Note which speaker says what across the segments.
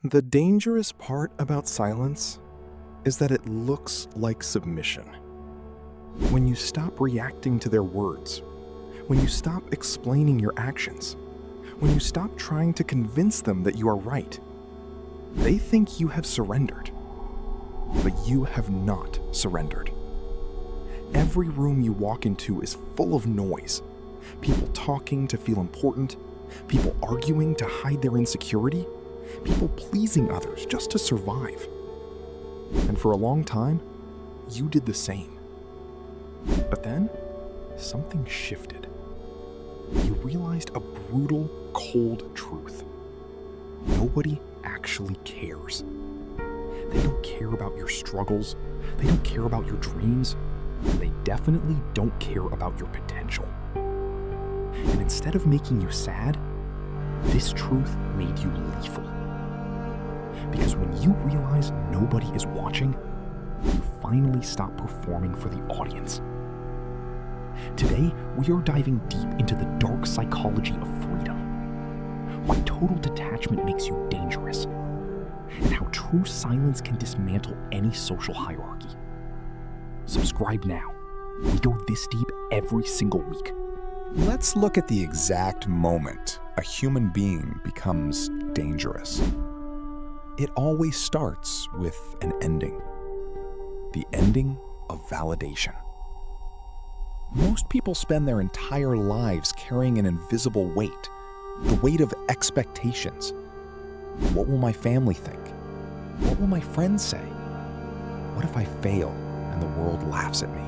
Speaker 1: The dangerous part about silence is that it looks like submission. When you stop reacting to their words, when you stop explaining your actions, when you stop trying to convince them that you are right, they think you have surrendered. But you have not surrendered. Every room you walk into is full of noise. People talking to feel important, people arguing to hide their insecurity, people pleasing others just to survive. And for a long time, you did the same. But then, something shifted. You realized a brutal, cold truth. Nobody actually cares. They don't care about your struggles, they don't care about your dreams, and they definitely don't care about your potential. And instead of making you sad, this truth made you lethal. Because when you realize nobody is watching, you finally stop performing for the audience. Today, we are diving deep into the dark psychology of freedom, why total detachment makes you dangerous, and how true silence can dismantle any social hierarchy. Subscribe now. We go this deep every single week.
Speaker 2: Let's look at the exact moment a human being becomes dangerous. It always starts with an ending. The ending of validation. Most people spend their entire lives carrying an invisible weight, the weight of expectations. What will my family think? What will my friends say? What if I fail and the world laughs at me?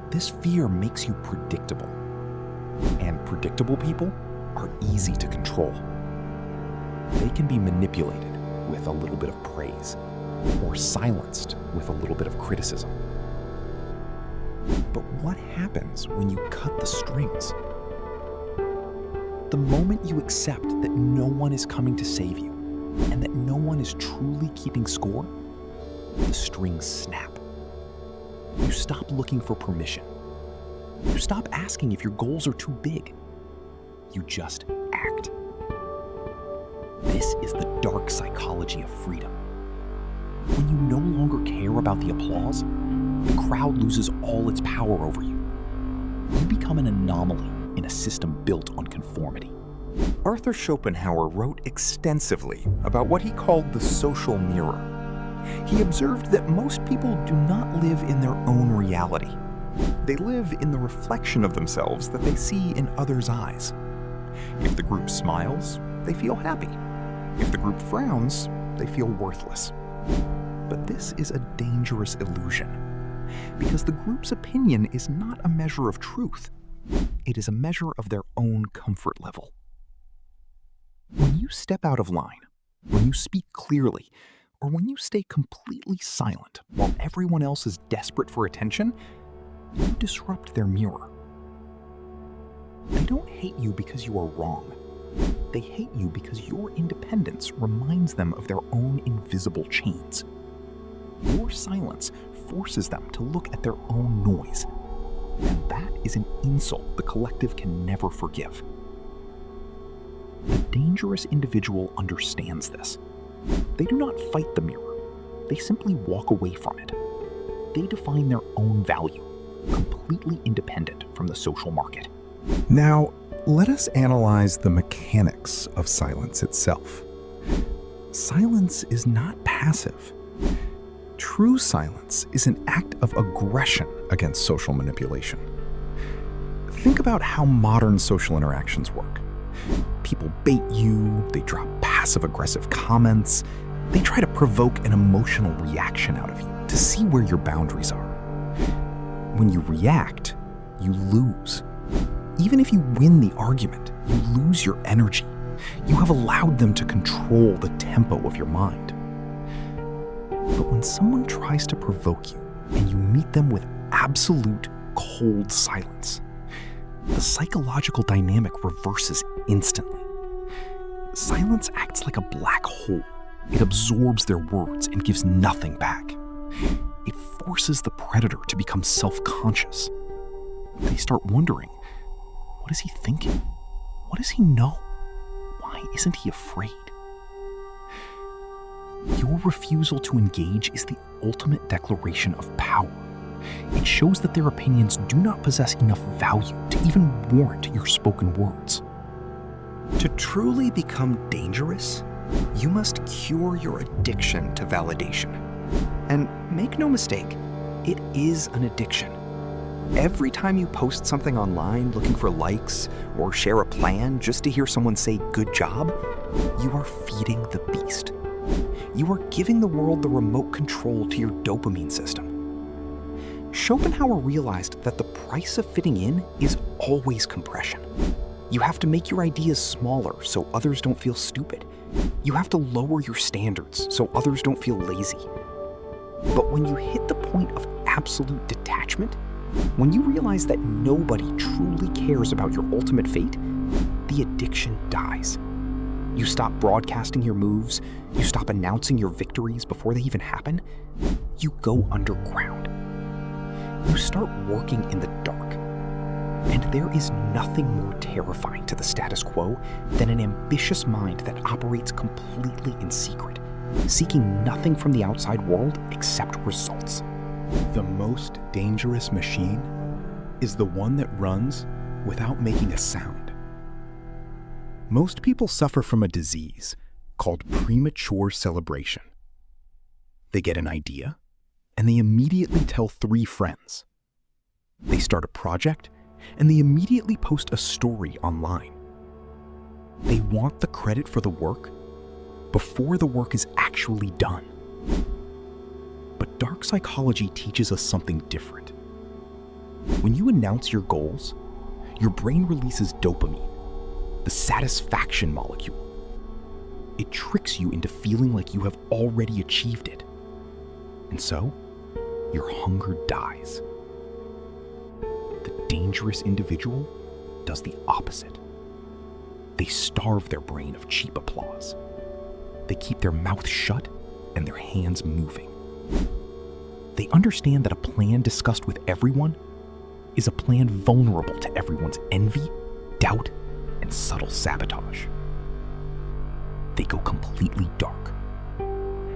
Speaker 2: This fear makes you predictable. And predictable people are easy to control. They can be manipulated with a little bit of praise, or silenced with a little bit of criticism. But what happens when you cut the strings? The moment you accept that no one is coming to save you, and that no one is truly keeping score, the strings snap. You stop looking for permission. You stop asking if your goals are too big. You just act. This is the dark psychology of freedom. When you no longer care about the applause, the crowd loses all its power over you. You become an anomaly in a system built on conformity.
Speaker 1: Arthur Schopenhauer wrote extensively about what he called the social mirror. He observed that most people do not live in their own reality. They live in the reflection of themselves that they see in others' eyes. If the group smiles, they feel happy. If the group frowns, they feel worthless. But this is a dangerous illusion, because the group's opinion is not a measure of truth. It is a measure of their own comfort level. When you step out of line, when you speak clearly, or when you stay completely silent while everyone else is desperate for attention, you disrupt their mirror. They don't hate you because you are wrong. They hate you because your independence reminds them of their own invisible chains. Your silence forces them to look at their own noise. And that is an insult the collective can never forgive. The dangerous individual understands this. They do not fight the mirror. They simply walk away from it. They define their own value, completely independent from the social market.
Speaker 2: Now, let us analyze the mechanics of silence itself. Silence is not passive. True silence is an act of aggression against social manipulation. Think about how modern social interactions work. People bait you, they drop passive-aggressive comments, they try to provoke an emotional reaction out of you to see where your boundaries are. When you react, you lose. Even if you win the argument, you lose your energy. You have allowed them to control the tempo of your mind. But when someone tries to provoke you and you meet them with absolute cold silence, the psychological dynamic reverses instantly. Silence acts like a black hole. It absorbs their words and gives nothing back. It forces the predator to become self-conscious. They start wondering, what is he thinking? What does he know? Why isn't he afraid? your refusal to engage is the ultimate declaration of power. It shows that their opinions do not possess enough value to even warrant your spoken words.
Speaker 1: To truly become dangerous, you must cure your addiction to validation. And make no mistake, it is an addiction. Every time you post something online looking for likes or share a plan just to hear someone say good job, you are feeding the beast. You are giving the world the remote control to your dopamine system. Schopenhauer realized that the price of fitting in is always compression. You have to make your ideas smaller so others don't feel stupid. You have to lower your standards so others don't feel lazy. But when you hit the point of absolute detachment, when you realize that nobody truly cares about your ultimate fate, the addiction dies. You stop broadcasting your moves, you stop announcing your victories before they even happen, you go underground. You start working in the dark. And there is nothing more terrifying to the status quo than an ambitious mind that operates completely in secret, seeking nothing from the outside world except results.
Speaker 2: The most dangerous machine is the one that runs without making a sound. Most people suffer from a disease called premature celebration. They get an idea, and they immediately tell 3 friends. They start a project, and they immediately post a story online. They want the credit for the work before the work is actually done. But dark psychology teaches us something different. When you announce your goals, your brain releases dopamine, the satisfaction molecule. It tricks you into feeling like you have already achieved it. And so, your hunger dies. The dangerous individual does the opposite. They starve their brain of cheap applause. They keep their mouth shut and their hands moving. They understand that a plan discussed with everyone is a plan vulnerable to everyone's envy, doubt, and subtle sabotage. They go completely dark.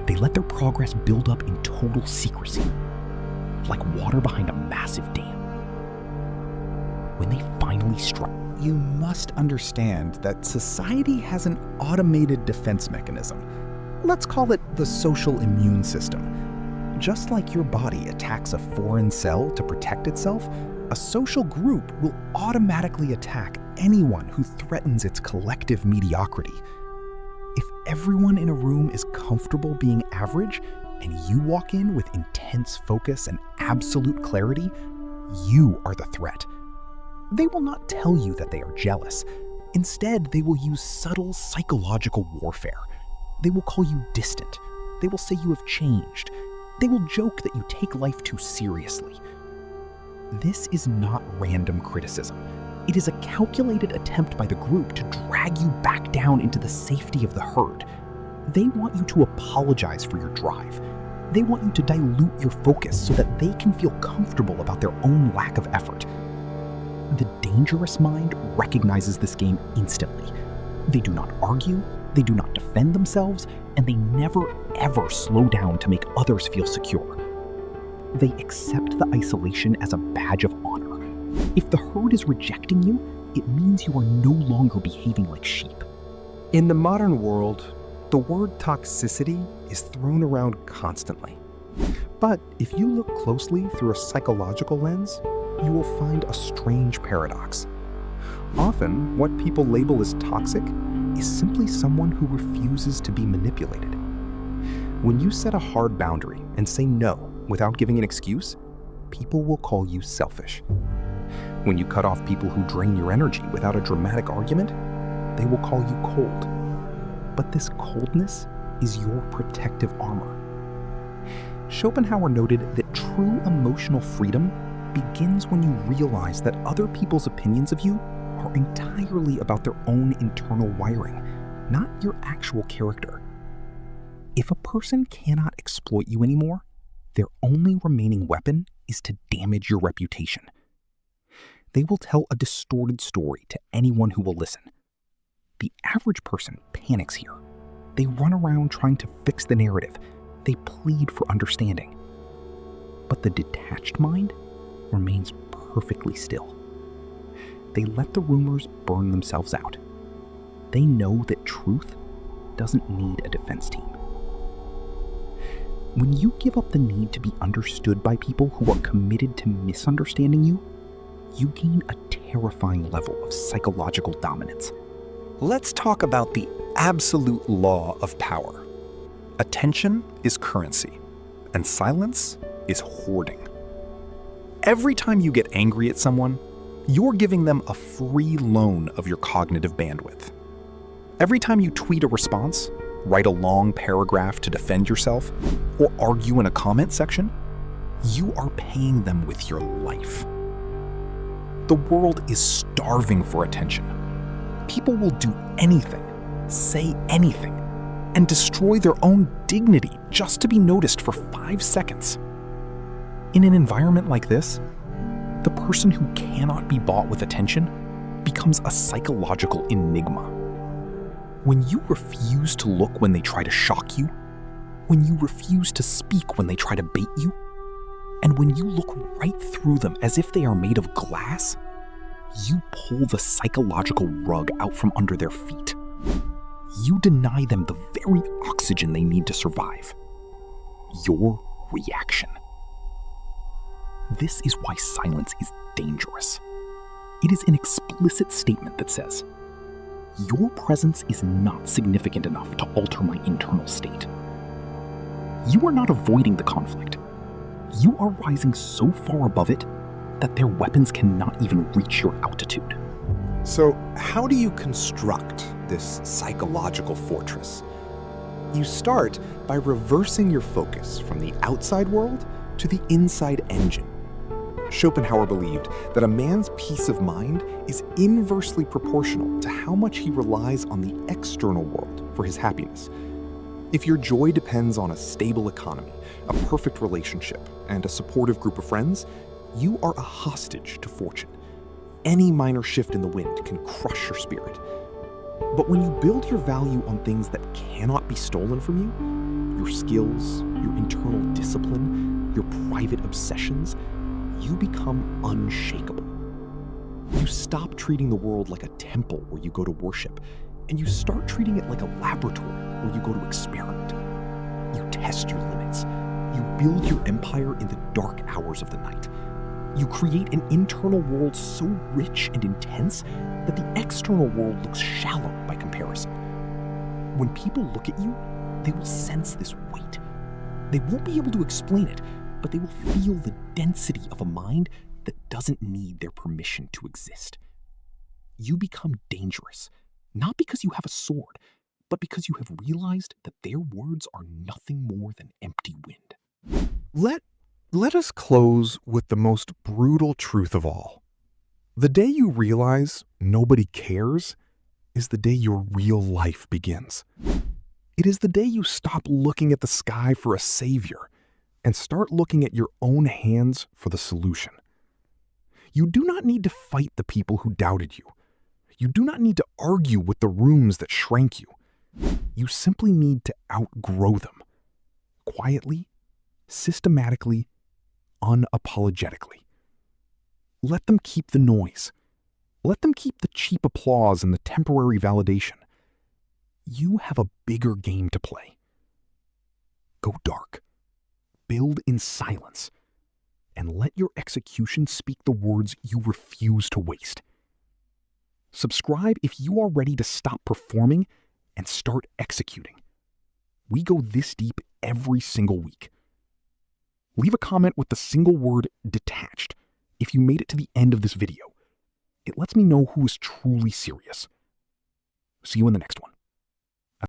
Speaker 2: They let their progress build up in total secrecy, like water behind a massive dam. When they finally strike,
Speaker 3: you must understand that society has an automated defense mechanism. Let's call it the social immune system. Just like your body attacks a foreign cell to protect itself, a social group will automatically attack anyone who threatens its collective mediocrity. If everyone in a room is comfortable being average, and you walk in with intense focus and absolute clarity, you are the threat. They will not tell you that they are jealous. Instead, they will use subtle psychological warfare. They will call you distant. They will say you have changed. They will joke that you take life too seriously. This is not random criticism. It is a calculated attempt by the group to drag you back down into the safety of the herd. They want you to apologize for your drive. They want you to dilute your focus so that they can feel comfortable about their own lack of effort. The dangerous mind recognizes this game instantly. They do not argue, they do not defend themselves, and they never ever slow down to make others feel secure. They accept the isolation as a badge of honor. If the herd is rejecting you, it means you are no longer behaving like sheep.
Speaker 1: In the modern world, the word toxicity is thrown around constantly. But if you look closely through a psychological lens, you will find a strange paradox. Often, what people label as toxic is simply someone who refuses to be manipulated. When you set a hard boundary and say no without giving an excuse, people will call you selfish. When you cut off people who drain your energy without a dramatic argument, they will call you cold. But this coldness is your protective armor. Schopenhauer noted that true emotional freedom begins when you realize that other people's opinions of you are entirely about their own internal wiring, not your actual character. If a person cannot exploit you anymore, their only remaining weapon is to damage your reputation. They will tell a distorted story to anyone who will listen. The average person panics here.
Speaker 3: They run around trying to fix the narrative. They plead for understanding. But the detached mind remains perfectly still. They let the rumors burn themselves out. They know that truth doesn't need a defense team. When you give up the need to be understood by people who are committed to misunderstanding you, you gain a terrifying level of psychological dominance.
Speaker 2: Let's talk about the absolute law of power. Attention is currency, and silence is hoarding. Every time you get angry at someone, you're giving them a free loan of your cognitive bandwidth. Every time you tweet a response, write a long paragraph to defend yourself, or argue in a comment section, you are paying them with your life. The world is starving for attention. People will do anything, say anything, and destroy their own dignity just to be noticed for 5 seconds. In an environment like this, the person who cannot be bought with attention becomes a psychological enigma. When you refuse to look when they try to shock you, when you refuse to speak when they try to bait you, and when you look right through them as if they are made of glass, you pull the psychological rug out from under their feet. You deny them the very oxygen they need to survive. Your reaction. This is why silence is dangerous. It is an explicit statement that says, your presence is not significant enough to alter my internal state. You are not avoiding the conflict. You are rising so far above it that their weapons cannot even reach your altitude.
Speaker 1: So, how do you construct this psychological fortress? You start by reversing your focus from the outside world to the inside engine. Schopenhauer believed that a man's peace of mind is inversely proportional to how much he relies on the external world for his happiness. If your joy depends on a stable economy, a perfect relationship, and a supportive group of friends, you are a hostage to fortune. Any minor shift in the wind can crush your spirit. But when you build your value on things that cannot be stolen from you, your skills, your internal discipline, your private obsessions, you become unshakable. You stop treating the world like a temple where you go to worship, and you start treating it like a laboratory where you go to experiment. You test your limits. You build your empire in the dark hours of the night. You create an internal world so rich and intense that the external world looks shallow by comparison. When people look at you, they will sense this weight. They won't be able to explain it, but they will feel the density of a mind that doesn't need their permission to exist. You become dangerous, not because you have a sword, but because you have realized that their words are nothing more than empty wind. Let us close with the most brutal truth of all. The day you realize nobody cares is the day your real life begins. It is the day you stop looking at the sky for a savior and start looking at your own hands for the solution. You do not need to fight the people who doubted you. You do not need to argue with the rooms that shrank you. You simply need to outgrow them. Quietly, systematically, unapologetically. Let them keep the noise. Let them keep the cheap applause and the temporary validation. You have a bigger game to play. Go dark. Build in silence. And let your execution speak the words you refuse to waste. Subscribe if you are ready to stop performing and start executing. We go this deep every single week. Leave a comment with the single word detached if you made it to the end of this video. It lets me know who is truly serious. See you in the next one.